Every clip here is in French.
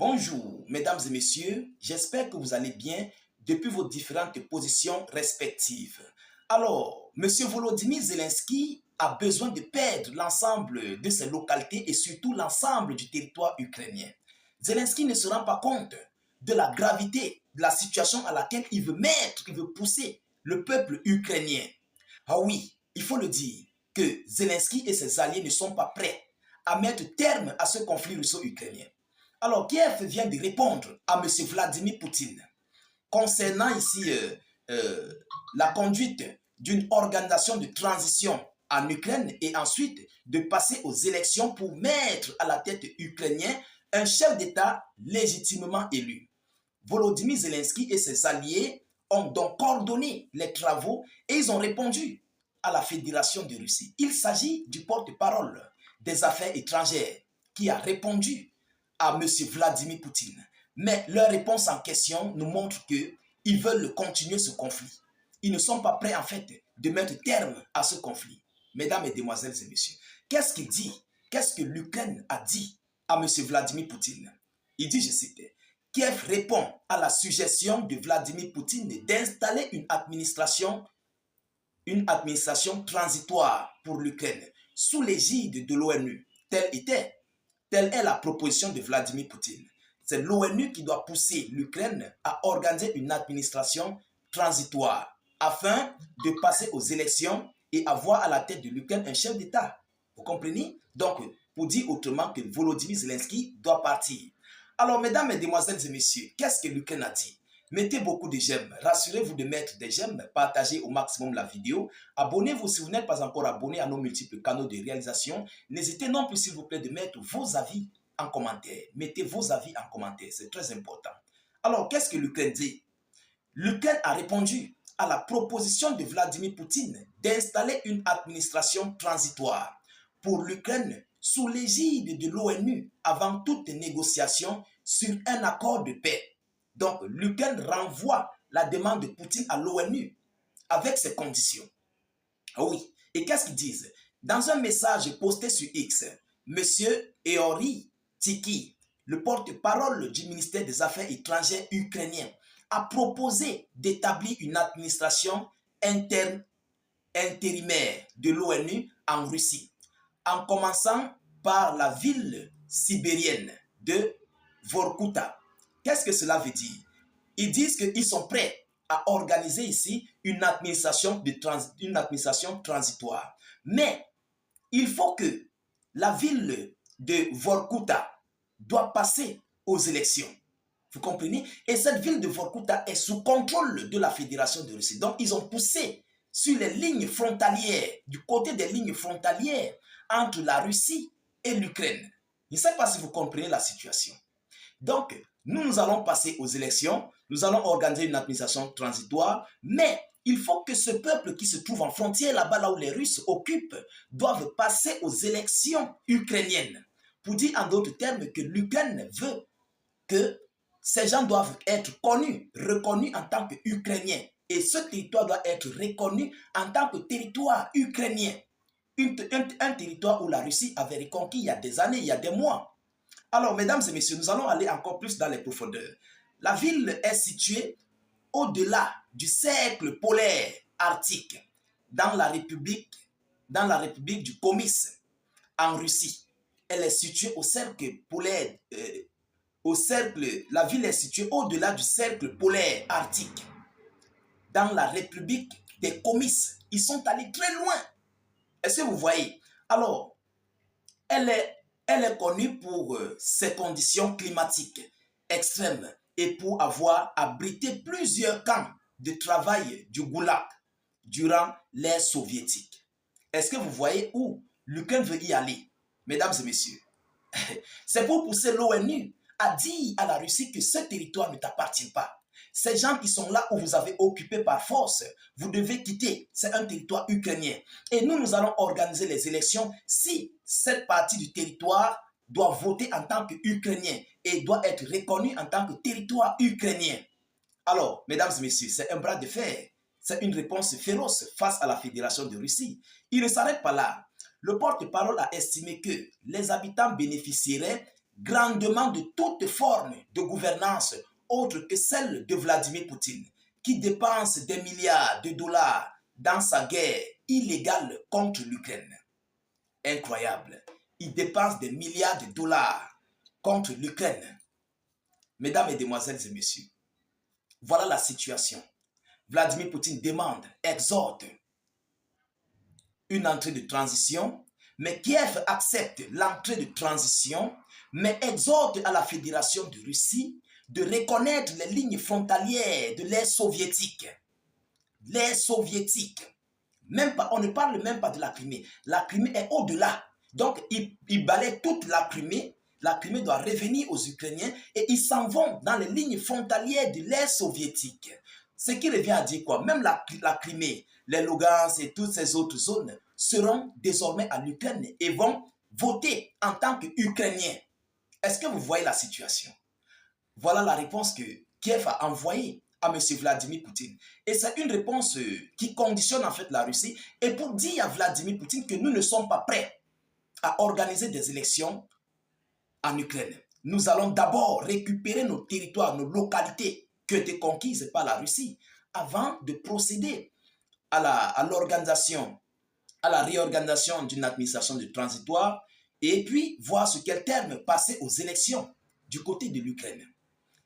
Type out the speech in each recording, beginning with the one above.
Bonjour, mesdames et messieurs, j'espère que vous allez bien depuis vos différentes positions respectives. Alors, Monsieur Volodymyr Zelensky a besoin de perdre l'ensemble de ses localités et surtout l'ensemble du territoire ukrainien. Zelensky ne se rend pas compte de la gravité de la situation à laquelle il veut pousser le peuple ukrainien. Ah oui, il faut le dire que Zelensky et ses alliés ne sont pas prêts à mettre terme à ce conflit russo-ukrainien. Alors, Kiev vient de répondre à M. Vladimir Poutine concernant ici la conduite d'une organisation de transition en Ukraine et ensuite de passer aux élections pour mettre à la tête ukrainien un chef d'État légitimement élu. Volodymyr Zelensky et ses alliés ont donc coordonné les travaux et ils ont répondu à la Fédération de Russie. Il s'agit du porte-parole des affaires étrangères qui a répondu à M. Vladimir Poutine. Mais leur réponse en question nous montre qu'ils veulent continuer ce conflit. Ils ne sont pas prêts en fait de mettre terme à ce conflit. Mesdames, Mesdemoiselles et Messieurs, qu'est-ce qu'il dit? Qu'est-ce que l'Ukraine a dit à M. Vladimir Poutine? Il dit, je cite, Kiev répond à la suggestion de Vladimir Poutine d'installer une administration transitoire pour l'Ukraine sous l'égide de l'ONU. Telle est la proposition de Vladimir Poutine. C'est l'ONU qui doit pousser l'Ukraine à organiser une administration transitoire afin de passer aux élections et avoir à la tête de l'Ukraine un chef d'État. Vous comprenez? Donc, pour dire autrement que Volodymyr Zelensky doit partir. Alors, mesdames, mesdemoiselles et messieurs, qu'est-ce que l'Ukraine a dit? Mettez beaucoup de j'aime. Rassurez-vous de mettre des j'aime, partagez au maximum la vidéo. Abonnez-vous si vous n'êtes pas encore abonné à nos multiples canaux de réalisation. N'hésitez non plus, s'il vous plaît, de mettre vos avis en commentaire. Mettez vos avis en commentaire, c'est très important. Alors, qu'est-ce que l'Ukraine dit? L'Ukraine a répondu à la proposition de Vladimir Poutine d'installer une administration transitoire pour l'Ukraine sous l'égide de l'ONU avant toute négociation sur un accord de paix. Donc, l'Ukraine renvoie la demande de Poutine à l'ONU avec ses conditions. Ah oui, et qu'est-ce qu'ils disent? Dans un message posté sur X, M. Eori Tiki, le porte-parole du ministère des Affaires étrangères ukrainien, a proposé d'établir une administration intérimaire de l'ONU en Russie, en commençant par la ville sibérienne de Vorkuta. Qu'est-ce que cela veut dire? Ils disent qu'ils sont prêts à organiser ici une administration transitoire. Mais il faut que la ville de Vorkuta doit passer aux élections. Vous comprenez? Et cette ville de Vorkuta est sous contrôle de la Fédération de Russie. Donc, ils ont poussé sur les lignes frontalières, du côté des lignes frontalières entre la Russie et l'Ukraine. Je ne sais pas si vous comprenez la situation. Donc, nous allons passer aux élections, nous allons organiser une administration transitoire, mais il faut que ce peuple qui se trouve en frontière, là-bas, là où les Russes occupent, doivent passer aux élections ukrainiennes. Pour dire en d'autres termes que l'Ukraine veut que ces gens doivent être reconnus en tant qu'Ukrainiens. Et ce territoire doit être reconnu en tant que territoire ukrainien. Un territoire où la Russie avait reconquis il y a des années, il y a des mois. Alors, mesdames et messieurs, nous allons aller encore plus dans les profondeurs. La ville est située au-delà du cercle polaire arctique, dans la République du Komis, en Russie. Elle est située au cercle polaire, la ville est située au-delà du cercle polaire arctique, dans la République des Komis. Ils sont allés très loin. Est-ce que vous voyez? Alors, elle est connue pour ses conditions climatiques extrêmes et pour avoir abrité plusieurs camps de travail du Goulag durant l'ère soviétique. Est-ce que vous voyez où l'Ukraine veut y aller, mesdames et messieurs? C'est pour pousser l'ONU à dire à la Russie que ce territoire ne t'appartient pas. Ces gens qui sont là où vous avez occupé par force, vous devez quitter. C'est un territoire ukrainien. Et nous allons organiser les élections si cette partie du territoire doit voter en tant qu'Ukrainien et doit être reconnue en tant que territoire ukrainien. Alors, mesdames et messieurs, c'est un bras de fer. C'est une réponse féroce face à la Fédération de Russie. Il ne s'arrête pas là. Le porte-parole a estimé que les habitants bénéficieraient grandement de toute forme de gouvernance autre que celle de Vladimir Poutine, qui dépense des milliards de dollars dans sa guerre illégale contre l'Ukraine. Incroyable. Il dépense des milliards de dollars contre l'Ukraine. Mesdames, Mesdemoiselles et Messieurs, voilà la situation. Vladimir Poutine demande, exhorte une entrée de transition, mais Kiev accepte l'entrée de transition, mais exhorte à la Fédération de Russie de reconnaître les lignes frontalières de l'ère soviétique. L'ère soviétique. Même pas, on ne parle même pas de la Crimée. La Crimée est au-delà. Donc, il balaie toute la Crimée. La Crimée doit revenir aux Ukrainiens et ils s'en vont dans les lignes frontalières de l'ère soviétique. Ce qui revient à dire quoi? Même la Crimée, les Lugansk et toutes ces autres zones seront désormais à l'Ukraine et vont voter en tant qu'Ukrainiens. Est-ce que vous voyez la situation? Voilà la réponse que Kiev a envoyée à M. Vladimir Poutine. Et c'est une réponse qui conditionne en fait la Russie et pour dire à Vladimir Poutine que nous ne sommes pas prêts à organiser des élections en Ukraine. Nous allons d'abord récupérer nos territoires, nos localités qui ont été conquises par la Russie avant de procéder à l'organisation, à la réorganisation d'une administration de transitoire et puis voir sur quel terme passer aux élections du côté de l'Ukraine.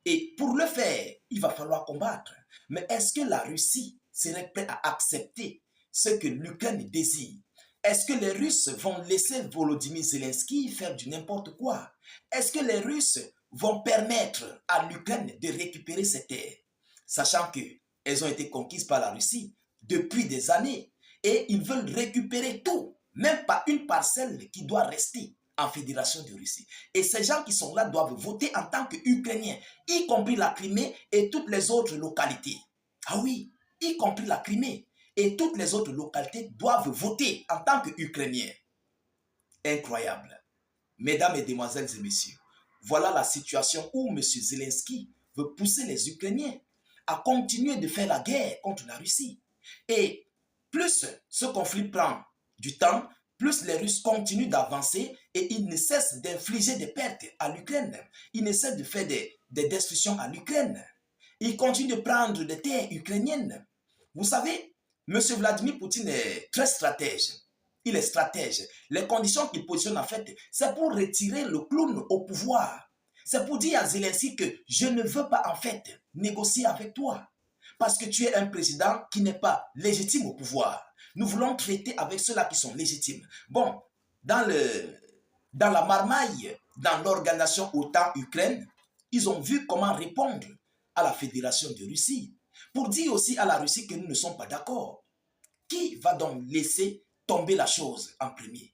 Et pour le faire, il va falloir combattre. Mais est-ce que la Russie serait prête à accepter ce que l'Ukraine désire? Est-ce que les Russes vont laisser Volodymyr Zelensky faire du n'importe quoi? Est-ce que les Russes vont permettre à l'Ukraine de récupérer ses terres, sachant qu'elles ont été conquises par la Russie depuis des années et ils veulent récupérer tout, même pas une parcelle qui doit rester en Fédération de Russie. Et ces gens qui sont là doivent voter en tant qu'Ukrainiens, y compris la Crimée et toutes les autres localités. Ah oui, y compris la Crimée et toutes les autres localités doivent voter en tant qu'Ukrainiens. Incroyable. Mesdames, Mesdemoiselles et Messieurs, voilà la situation où M. Zelensky veut pousser les Ukrainiens à continuer de faire la guerre contre la Russie. Et plus ce conflit prend du temps, plus les Russes continuent d'avancer et ils ne cessent d'infliger des pertes à l'Ukraine. Ils ne cessent de faire des destructions à l'Ukraine. Ils continuent de prendre des terres ukrainiennes. Vous savez, M. Vladimir Poutine est très stratège. Il est stratège. Les conditions qu'il positionne en fait, c'est pour retirer le clown au pouvoir. C'est pour dire à Zelensky que je ne veux pas en fait négocier avec toi. Parce que tu es un président qui n'est pas légitime au pouvoir. Nous voulons traiter avec ceux-là qui sont légitimes. Bon, dans la marmaille, dans l'organisation OTAN-Ukraine, ils ont vu comment répondre à la Fédération de Russie. Pour dire aussi à la Russie que nous ne sommes pas d'accord. Qui va donc laisser tomber la chose en premier?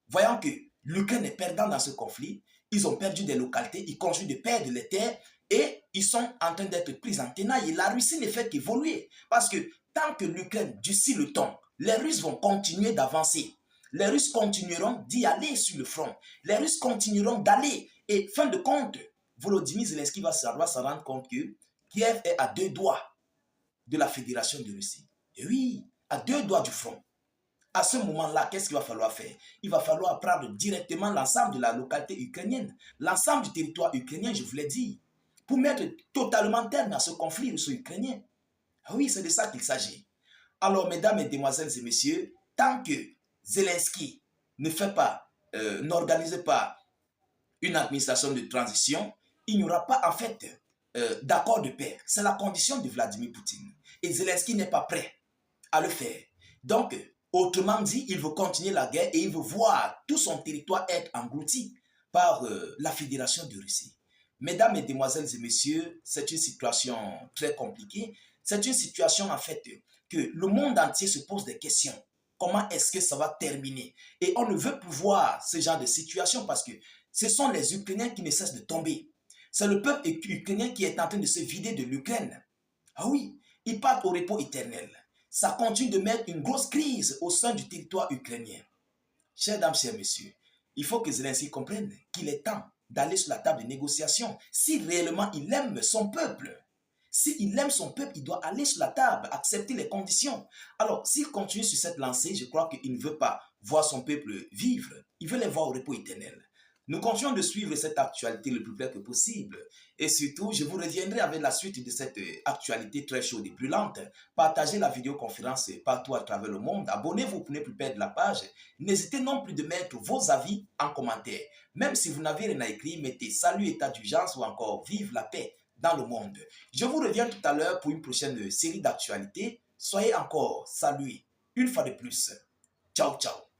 Voyant que l'Ukraine est perdant dans ce conflit, ils ont perdu des localités, ils continuent de perdre les terres et ils sont en train d'être pris en tenaille. Et la Russie ne fait qu'évoluer. Parce que tant que l'Ukraine durcit le ton, les Russes vont continuer d'avancer. Les Russes continueront d'y aller sur le front. Les Russes continueront d'aller. Et fin de compte, Volodymyr Zelensky va se rendre compte que Kiev est à 2 doigts de la Fédération de Russie. Et oui, à 2 doigts du front. À ce moment-là, qu'est-ce qu'il va falloir faire? Il va falloir prendre directement l'ensemble de la localité ukrainienne, l'ensemble du territoire ukrainien, je vous l'ai dit, pour mettre totalement terme à ce conflit russo-ukrainien. Ah oui, c'est de ça qu'il s'agit. Alors, mesdames, mesdemoiselles et messieurs, tant que Zelensky ne fait pas, n'organise pas une administration de transition, il n'y aura pas en fait d'accord de paix. C'est la condition de Vladimir Poutine. Et Zelensky n'est pas prêt à le faire. Donc, autrement dit, il veut continuer la guerre et il veut voir tout son territoire être englouti par la Fédération de Russie. Mesdames, Mesdemoiselles et Messieurs, c'est une situation très compliquée. C'est une situation en fait que le monde entier se pose des questions. Comment est-ce que ça va terminer? Et on ne veut plus voir ce genre de situation parce que ce sont les Ukrainiens qui ne cessent de tomber. C'est le peuple ukrainien qui est en train de se vider de l'Ukraine. Ah oui, ils partent au repos éternel. Ça continue de mettre une grosse crise au sein du territoire ukrainien. Chers dames, chers messieurs, il faut que Zelensky comprenne qu'il est temps d'aller sur la table de négociation. Si réellement il aime son peuple, s'il aime son peuple, il doit aller sur la table, accepter les conditions. Alors, s'il continue sur cette lancée, je crois qu'il ne veut pas voir son peuple vivre. Il veut les voir au repos éternel. Nous continuons de suivre cette actualité le plus près que possible. Et surtout, je vous reviendrai avec la suite de cette actualité très chaude et brûlante. Partagez la vidéoconférence partout à travers le monde. Abonnez-vous pour ne plus perdre la page. N'hésitez non plus de mettre vos avis en commentaire. Même si vous n'avez rien à écrire, mettez salut, état d'urgence ou encore vive la paix dans le monde. Je vous reviens tout à l'heure pour une prochaine série d'actualités. Soyez encore salués une fois de plus. Ciao, ciao.